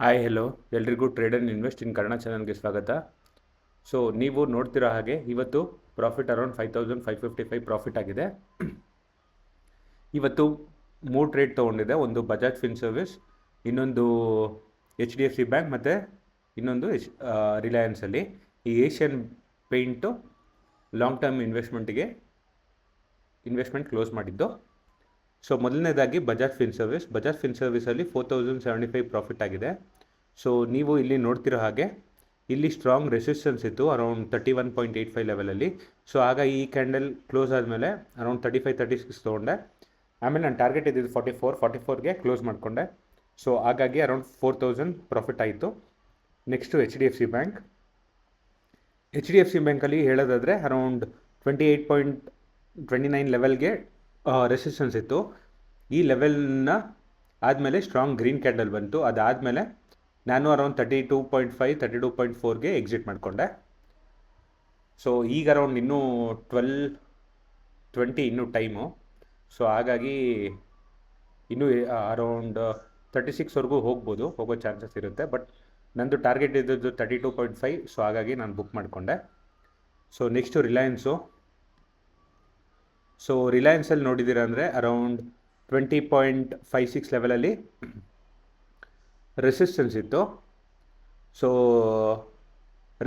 Hi hello ಎಲ್ರಿಗೂ trade and invest in Kannada ಚಾನಲ್ಗೆ ಸ್ವಾಗತ. ಸೊ ನೀವು ನೋಡ್ತಿರೋ ಹಾಗೆ ಇವತ್ತು ಪ್ರಾಫಿಟ್ ಅರೌಂಡ್ 5555 ಪ್ರಾಫಿಟ್ ಆಗಿದೆ. ಇವತ್ತು 3 ಟ್ರೇಡ್ ತೊಗೊಂಡಿದೆ. ಒಂದು ಬಜಾಜ್ ಫಿನ್ ಸರ್ವಿಸ್, ಇನ್ನೊಂದು HDFC ಬ್ಯಾಂಕ್ ಮತ್ತು ಇನ್ನೊಂದು ರಿಲಯನ್ಸಲ್ಲಿ. ಈ Asian paint long term investment close ಮಾಡಿದ್ದು. ಸೊ ಮೊದಲನೇದಾಗಿ ಬಜಾಜ್ ಫಿನ್ ಸರ್ವಿಸಲ್ಲಿ 4075 ಪ್ರಾಫಿಟ್ ಆಗಿದೆ. ಸೊ ನೀವು ಇಲ್ಲಿ ನೋಡ್ತಿರೋ ಹಾಗೆ ಇಲ್ಲಿ ಸ್ಟ್ರಾಂಗ್ ರೆಸಿಸ್ಟೆನ್ಸ್ ಇತ್ತು ಅರೌಂಡ್ 31.85 ಲೆವೆಲಲ್ಲಿ. ಸೊ ಆಗ ಈ ಕ್ಯಾಂಡಲ್ ಕ್ಲೋಸ್ ಆದಮೇಲೆ ಅರೌಂಡ್ 35-36 ತೊಗೊಂಡೆ. ಆಮೇಲೆ ನಾನು ಟಾರ್ಗೆಟ್ ಇದ್ದಿದ್ದು 44ಗೆ ಕ್ಲೋಸ್ ಮಾಡಿಕೊಂಡೆ. ಸೊ ಹಾಗಾಗಿ ಅರೌಂಡ್ 4000 ಪ್ರಾಫಿಟ್ ಆಯಿತು. ನೆಕ್ಸ್ಟು HDFC ಬ್ಯಾಂಕಲ್ಲಿ ಹೇಳೋದಾದರೆ ಅರೌಂಡ್ 28.29 ಲೆವೆಲ್ಗೆ ರೆಸಿಸ್ಟೆನ್ಸ್ ಇತ್ತು. ಈ ಲೆವೆಲ್ನ ಆದಮೇಲೆ ಸ್ಟ್ರಾಂಗ್ ಗ್ರೀನ್ ಕ್ಯಾಂಡಲ್ ಬಂತು. ಅದಾದಮೇಲೆ ನಾನು ಅರೌಂಡ್ 32.5 32.4ಗೆ ಎಕ್ಸಿಟ್ ಮಾಡಿಕೊಂಡೆ. ಸೊ ಈಗ ಅರೌಂಡ್ ಇನ್ನೂ 12-20 ಇನ್ನೂ ಟೈಮು. ಸೊ ಹಾಗಾಗಿ ಇನ್ನೂ ಅರೌಂಡ್ 36ವರೆಗೂ ಹೋಗೋ ಚಾನ್ಸಸ್ ಇರುತ್ತೆ. ಬಟ್ ನಂದು ಟಾರ್ಗೆಟ್ ಇದ್ದದ್ದು 32.5. ಸೊ ಹಾಗಾಗಿ ನಾನು ಬುಕ್ ಮಾಡಿಕೊಂಡೆ. ಸೊ ನೆಕ್ಸ್ಟು ರಿಲಯನ್ಸಲ್ಲಿ ನೋಡಿದ್ದೀರ ಅಂದರೆ ಅರೌಂಡ್ 20.56 ಲೆವೆಲಲ್ಲಿ ರೆಸಿಸ್ಟೆನ್ಸ್ ಇತ್ತು. ಸೊ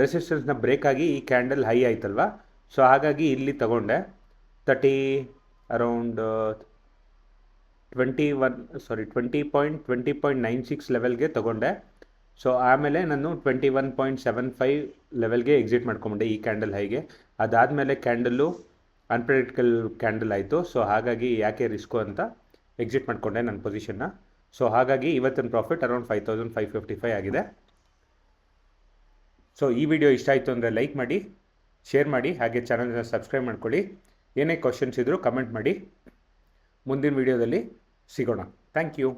ರೆಸಿಸ್ಟೆನ್ಸ್ನ ಬ್ರೇಕ್ ಆಗಿ ಈ ಕ್ಯಾಂಡಲ್ ಹೈ ಆಯ್ತಲ್ವ. ಸೊ ಹಾಗಾಗಿ ಇಲ್ಲಿ ತಗೊಂಡೆ ಅರೌಂಡ್ 20.96 ಲೆವೆಲ್ಗೆ ತಗೊಂಡೆ. ಸೊ ಆಮೇಲೆ ನಾನು 21.75 ಲೆವೆಲ್ಗೆ ಎಕ್ಸಿಟ್ ಮಾಡ್ಕೊಂಡೆ ಈ ಕ್ಯಾಂಡಲ್ ಹೈಗೆ. ಅದಾದಮೇಲೆ ಕ್ಯಾಂಡಲ್ಲು ಅನ್ಪ್ರೆಡಿಕ್ಟಬಲ್ ಕ್ಯಾಂಡಲ್ ಆಯಿತು. ಸೊ ಹಾಗಾಗಿ ಯಾಕೆ ರಿಸ್ಕು ಅಂತ ಎಕ್ಸಿಟ್ ಮಾಡಿಕೊಂಡೆ ನನ್ನ ಪೊಸಿಷನ್ನ. ಸೊ ಹಾಗಾಗಿ ಇವತ್ತಿನ ಪ್ರಾಫಿಟ್ ಅರೌಂಡ್ 5555 ಆಗಿದೆ. ಸೊ ಈ ವಿಡಿಯೋ ಇಷ್ಟ ಆಯಿತು ಅಂದರೆ ಲೈಕ್ ಮಾಡಿ, ಶೇರ್ ಮಾಡಿ, ಹಾಗೆ ಚಾನಲ್ನ ಸಬ್ಸ್ಕ್ರೈಬ್ ಮಾಡ್ಕೊಳ್ಳಿ. ಏನೇ ಕ್ವಶನ್ಸ್ ಇದ್ದರೂ ಕಮೆಂಟ್ ಮಾಡಿ. ಮುಂದಿನ ವಿಡಿಯೋದಲ್ಲಿ ಸಿಗೋಣ. Thank you.